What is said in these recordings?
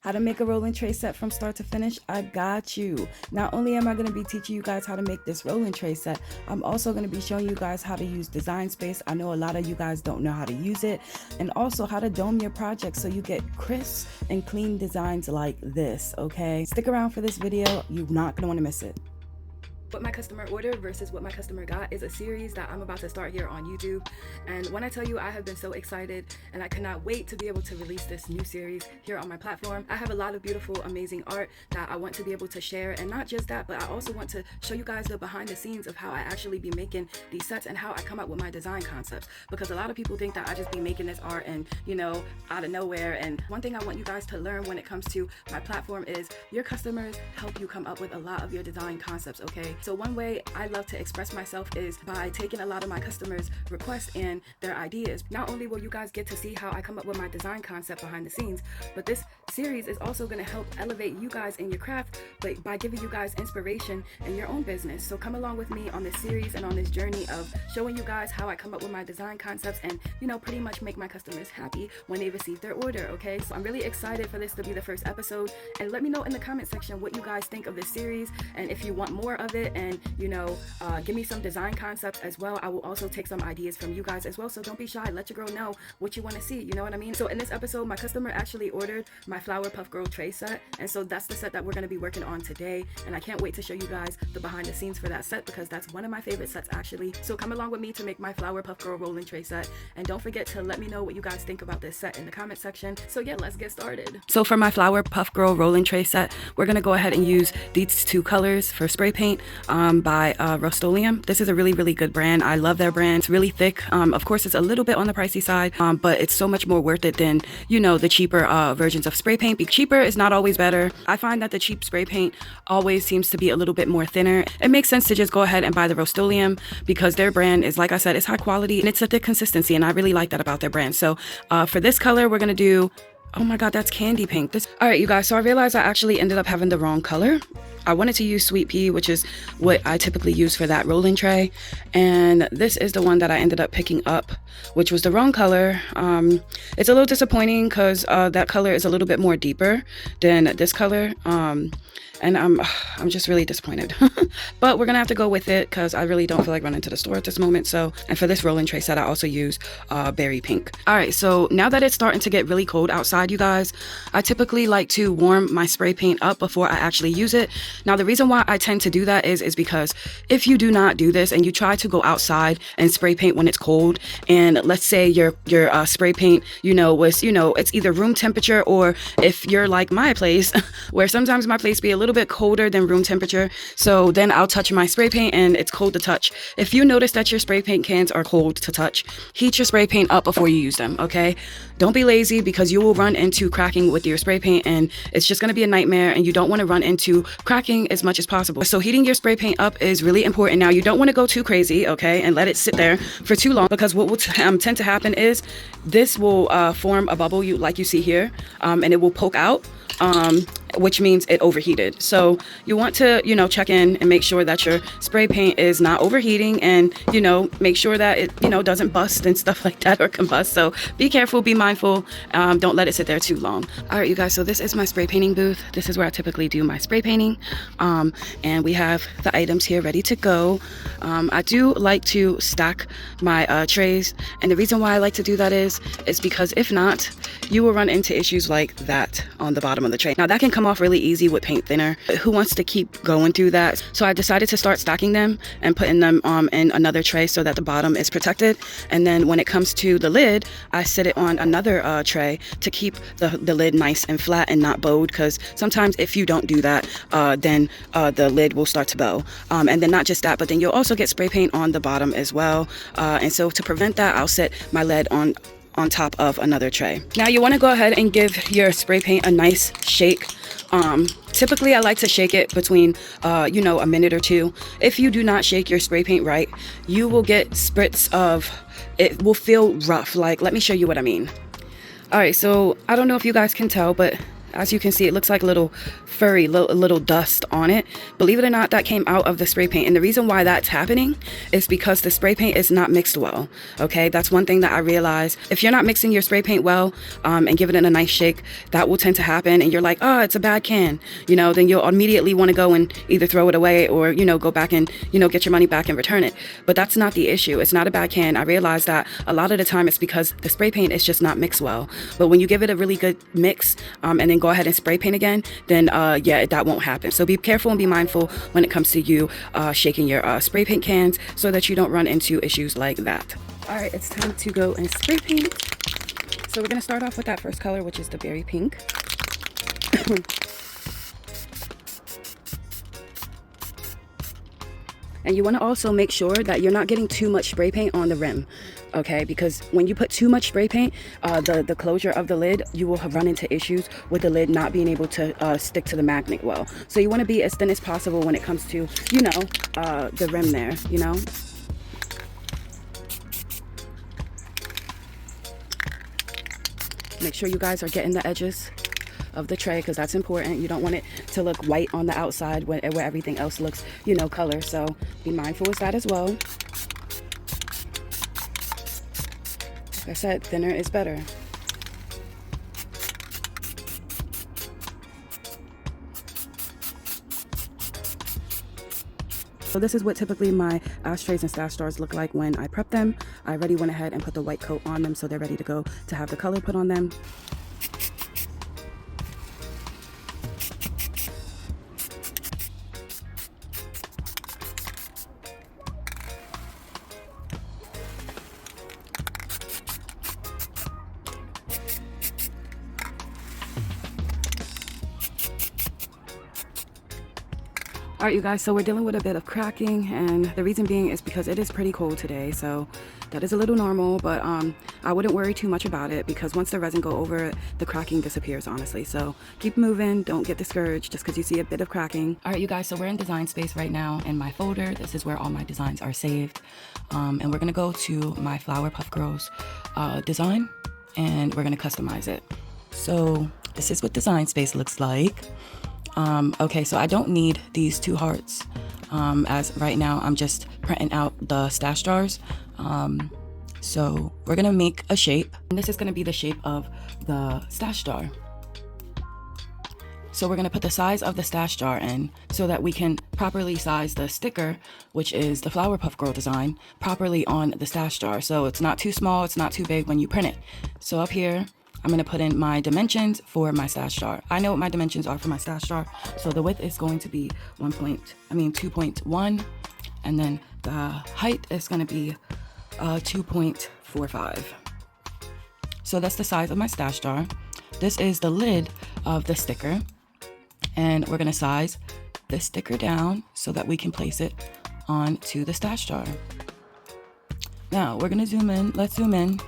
How to make a rolling tray set from start to finish? I got you. Not only am I going to be teaching you guys how to make this rolling tray set, I'm also going to be showing you guys how to use Design Space. I know a lot of you guys don't know how to use it, and also how to dome your project so you get crisp and clean designs like this, okay? Stick around for this video. You're not going to want to miss it. What my customer ordered versus what my customer got is a series that I'm about to start here on YouTube. And when I tell you I have been so excited and I cannot wait to be able to release this new series here on my platform. I have a lot of beautiful, amazing art that I want to be able to share. And not just that, but I also want to show you guys the behind the scenes of how I actually be making these sets and how I come up with my design concepts. Because a lot of people think that I just be making this art and, you know, out of nowhere. And one thing I want you guys to learn when it comes to my platform is your customers help you come up with a lot of your design concepts, okay? So one way I love to express myself is by taking a lot of my customers' requests and their ideas. Not only will you guys get to see how I come up with my design concept behind the scenes, but this series is also going to help elevate you guys in your craft, but by giving you guys inspiration in your own business. So come along with me on this series and on this journey of showing you guys how I come up with my design concepts and, you know, pretty much make my customers happy when they receive their order, okay? So I'm really excited for this to be the first episode, and let me know in the comment section what you guys think of this series and if you want more of it. And you know, give me some design concepts as well. I will also take some ideas from you guys as well, so don't be shy. Let your girl know what you want to see, you know what I mean? So in this episode, my customer actually ordered my Flower Puff Girl tray set, and so that's the set that we're going to be working on today, and I can't wait to show you guys the behind the scenes for that set because that's one of my favorite sets actually. So come along with me to make my Flower Puff Girl rolling tray set, and don't forget to let me know what you guys think about this set in the comment section. So yeah, let's get started. So for my Flower Puff Girl rolling tray set, we're going to go ahead and use these two colors for spray paint by Rust-Oleum. This is a really good brand. I love their brand. It's really thick. Of course, it's a little bit on the pricey side, but it's so much more worth it than, you know, the cheaper versions of spray paint. Cheaper is not always better. I find that the cheap spray paint always seems to be a little bit more thinner. It makes sense to just go ahead and buy the Rust-Oleum because their brand is, like I said, it's high quality and it's a thick consistency, and I really like that about their brand. So for this color, we're gonna do, oh my god, that's candy pink. All right, you guys, so I realized I actually ended up having the wrong color. I wanted to use Sweet Pea, which is what I typically use for that rolling tray, and this is the one that I ended up picking up, which was the wrong color. It's a little disappointing because that color is a little bit more deeper than this color, and I'm just really disappointed. But we're gonna have to go with it because I really don't feel like running to the store at this moment. So, and for this rolling tray set, I also use berry pink. All right, so now that it's starting to get really cold outside, you guys, I typically like to warm my spray paint up before I actually use it. Now, the reason why I tend to do that is because if you do not do this and you try to go outside and spray paint when it's cold, and let's say your spray paint, you know, was, you know, it's either room temperature, or if you're like my place, where sometimes my place be a little bit colder than room temperature, so then I'll touch my spray paint and it's cold to touch. If you notice that your spray paint cans are cold to touch, heat your spray paint up before you use them, okay? Don't be lazy because you will run into cracking with your spray paint, and it's just going to be a nightmare, and you don't want to run into cracking as much as possible. So heating your spray paint up is really important. Now, you don't want to go too crazy, okay, and let it sit there for too long, because what will tend to happen is this will form a bubble, like you see here, and it will poke out, which means it overheated. So you want to, you know, check in and make sure that your spray paint is not overheating, and, you know, make sure that it, you know, doesn't bust and stuff like that, or combust. So be careful, be mindful, don't let it sit there too long. All right, you guys, so this is my spray painting booth. This is where I typically do my spray painting, and we have the items here ready to go. I do like to stack my trays, and the reason why I like to do that is because if not, you will run into issues like that on the bottom of the tray. Now, that can come off really easy with paint thinner. Who wants to keep going through that? So I decided to start stacking them and putting them in another tray so that the bottom is protected. And then when it comes to the lid, I sit it on another tray to keep the lid nice and flat and not bowed, because sometimes if you don't do that, then the lid will start to bow. And then not just that, but then you'll also get spray paint on the bottom as well. And so to prevent that, I'll set my lid on top of another tray. Now, you want to go ahead and give your spray paint a nice shake. Typically I like to shake it between you know, a minute or two. If you do not shake your spray paint right, you will get spritz of, it will feel rough. Like, let me show you what I mean. All right, so I don't know if you guys can tell, but As you can see, it looks like a little furry, little dust on it. Believe it or not, that came out of the spray paint. And the reason why that's happening is because the spray paint is not mixed well. Okay, that's one thing that I realized. If you're not mixing your spray paint well and giving it a nice shake, that will tend to happen. And you're like, oh, it's a bad can, you know, then you'll immediately want to go and either throw it away or, you know, go back and, you know, get your money back and return it. But that's not the issue. It's not a bad can. I realized that a lot of the time it's because the spray paint is just not mixed well. But when you give it a really good mix and then go ahead and spray paint again, then yeah, that won't happen. So be careful and be mindful when it comes to you shaking your spray paint cans so that you don't run into issues like that. All right, it's time to go and spray paint. So we're going to start off with that first color, which is the berry pink. And you want to also make sure that you're not getting too much spray paint on the rim, okay? Because when you put too much spray paint, the closure of the lid, you will run into issues with the lid not being able to stick to the magnet well. So you want to be as thin as possible when it comes to, you know, the rim there, you know? Make sure you guys are getting the edges of the tray because that's important. You don't want it to look white on the outside where everything else looks, you know, color. So be mindful of that as well. Like I said, thinner is better. So this is what typically my ashtrays and stash jars look like when I prep them. I already went ahead and put the white coat on them so they're ready to go to have the color put on them. All right, you guys, so we're dealing with a bit of cracking, and the reason being is because it is pretty cold today, so that is a little normal, but I wouldn't worry too much about it because once the resin go over it, the cracking disappears, honestly. So keep moving, don't get discouraged just because you see a bit of cracking. All right, you guys, so we're in design space right now in my folder. This is where all my designs are saved, and we're gonna go to my Flower Puff Girls design, and we're gonna customize it. So this is what design space looks like. Okay, so I don't need these two hearts as right now I'm just printing out the stash jars. So we're gonna make a shape, and this is gonna be the shape of the stash jar. So we're gonna put the size of the stash jar in so that we can properly size the sticker, which is the Flower Puff Girl design, properly on the stash jar. So it's not too small, it's not too big when you print it. So up here, I'm gonna put in my dimensions for my stash jar. I know what my dimensions are for my stash jar. So the width is going to be 2.1, and then the height is gonna be 2.45. So that's the size of my stash jar. This is the lid of the sticker, and we're gonna size this sticker down so that we can place it onto the stash jar. Now we're gonna zoom in. Let's zoom in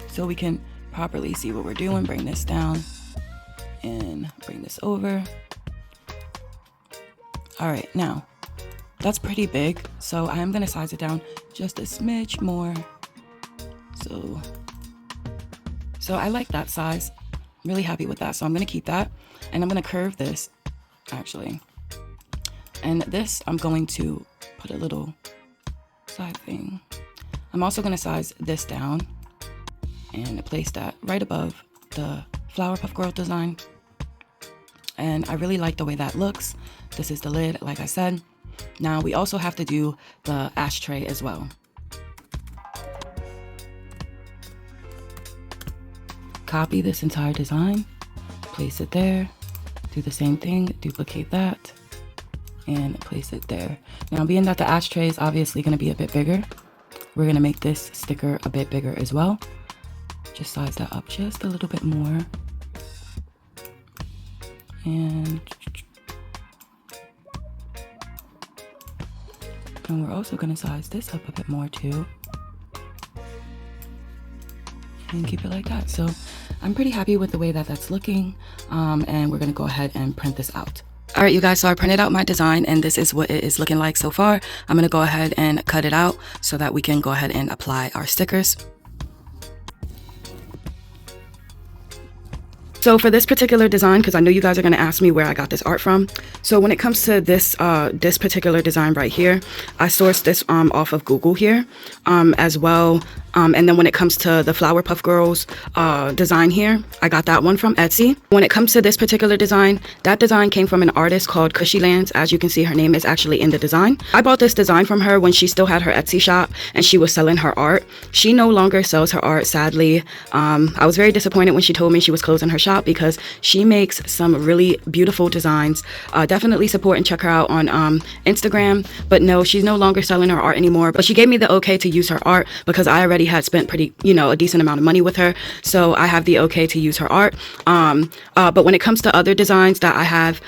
so we can properly see what we're doing. Bring this down and bring this over. All right, now that's pretty big, so I'm gonna size it down just a smidge more. So I like that size. I'm really happy with that, so I'm gonna keep that, and I'm gonna curve this actually. And this, I'm going to put a little side thing. I'm also gonna size this down and place that right above the Flower Puff Girl design. And I really like the way that looks. This is the lid, like I said. Now we also have to do the ashtray as well. Copy this entire design, place it there, do the same thing, duplicate that, and place it there. Now, being that the ashtray is obviously gonna be a bit bigger, we're gonna make this sticker a bit bigger as well. Just size that up just a little bit more. And we're also gonna size this up a bit more too. And keep it like that. So I'm pretty happy with the way that that's looking. And we're gonna go ahead and print this out. All right, you guys, so I printed out my design and this is what it is looking like so far. I'm gonna go ahead and cut it out so that we can go ahead and apply our stickers. So for this particular design, because I know you guys are going to ask me where I got this art from. So when it comes to this this particular design right here, I sourced this off of Google here as well. And then when it comes to the Flower Puff Girls design here, I got that one from Etsy. When it comes to this particular design, that design came from an artist called Cushy Lands. As you can see, her name is actually in the design. I bought this design from her when she still had her Etsy shop and she was selling her art. She no longer sells her art, sadly. I was very disappointed when she told me she was closing her shop because she makes some really beautiful designs. Definitely support and check her out on Instagram. But no, she's no longer selling her art anymore. But she gave me the okay to use her art because I already had spent pretty, a decent amount of money with her. So I have the okay to use her art. But when it comes to other designs that I have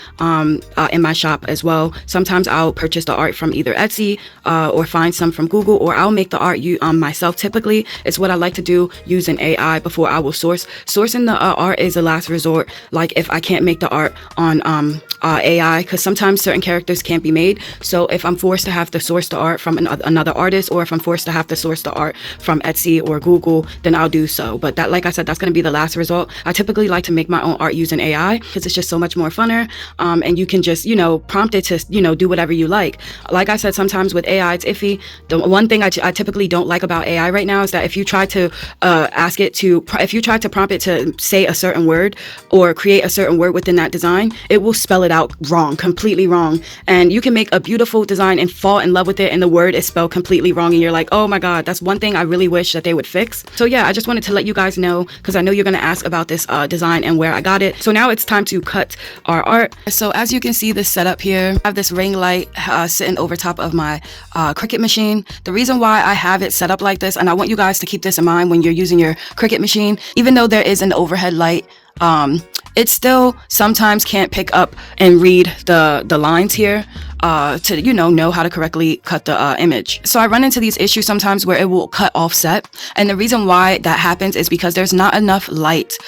in my shop as well, sometimes I'll purchase the art from either Etsy or find some from Google, or I'll make the art myself. Typically, it's what I like to do using AI before I will source. Sourcing the art is a last resort, like if I can't make the art on AI, because sometimes certain characters can't be made. So if I'm forced to have to source the art from another artist, or if I'm forced to have to source the art from Etsy or Google, then I'll do so. But that, like I said, that's going to be the last result. I typically like to make my own art using AI because it's just so much more funner, and you can just prompt it to do whatever you like. Like I said, sometimes with AI it's iffy. The one thing I typically don't like about AI right now is that if you try to prompt it to say a certain word or create a certain word within that design, it will spell it out wrong, completely wrong. And you can make a beautiful design and fall in love with it, and the word is spelled completely wrong, and you're like, oh my god, that's one thing I really wish that they would fix. So yeah, I just wanted to let you guys know because I know you're going to ask about this design and where I got it. So now it's time to cut our art. So as you can see, this setup here, I have this ring light sitting over top of my Cricut machine. The reason why I have it set up like this, and I want you guys to keep this in mind when you're using your Cricut machine, even though there is an overhead light, it still sometimes can't pick up and read the lines here to know how to correctly cut the image. So I run into these issues sometimes where it will cut offset, and the reason why that happens is because there's not enough light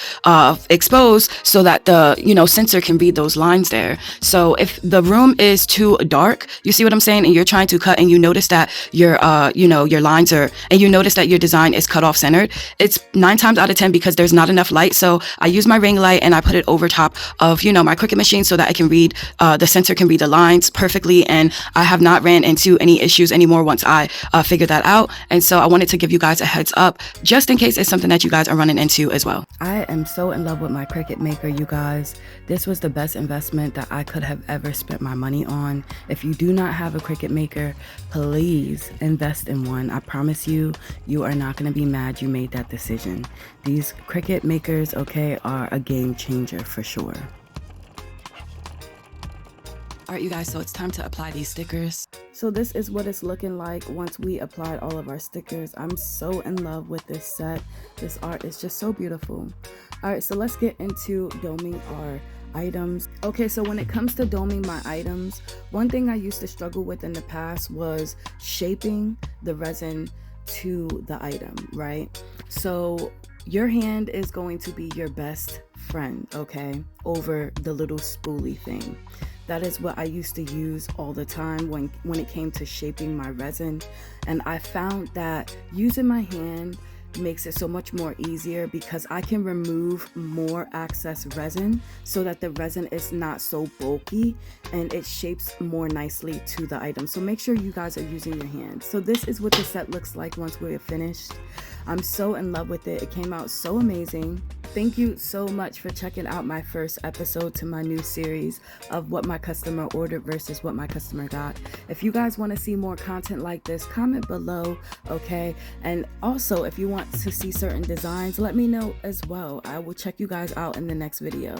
exposed so that the sensor can read those lines there. So if the room is too dark, you see what I'm saying, and you're trying to cut and you notice that your your lines are, and you notice that your design is cut off centered, it's 9 times out of 10 because there's not enough light. So I use my ring light and I put it over top of my Cricut machine so that I can read the sensor can read the lines perfectly, and I have not ran into any issues anymore once I figured that out. And so I wanted to give you guys a heads up just in case it's something that you guys are running into as well. I am so in love with my Cricut maker, you guys. This was the best investment that I could have ever spent my money on. If you do not have a Cricut maker, please invest in one. I promise you, you are not going to be mad you made that decision. These Cricut makers, okay, are a game changer for sure. All right, you guys, so it's time to apply these stickers. So this is what it's looking like once we applied all of our stickers. I'm so in love with this set. This art is just so beautiful. All right, so let's get into doming our items. Okay, so when it comes to doming my items, one thing I used to struggle with in the past was shaping the resin to the item, right? So your hand is going to be your best friend, okay, over the little spoolie thing. That is what I used to use all the time when it came to shaping my resin. And I found that using my hand makes it so much more easier because I can remove more excess resin so that the resin is not so bulky and it shapes more nicely to the item. So make sure you guys are using your hands. So this is what the set looks like once we're finished. I'm so in love with it. It came out so amazing. Thank you so much for checking out my first episode to my new series of what my customer ordered versus what my customer got. If you guys want to see more content like this, comment below, okay? And also, if you want to see certain designs, let me know as well. I will check you guys out in the next video.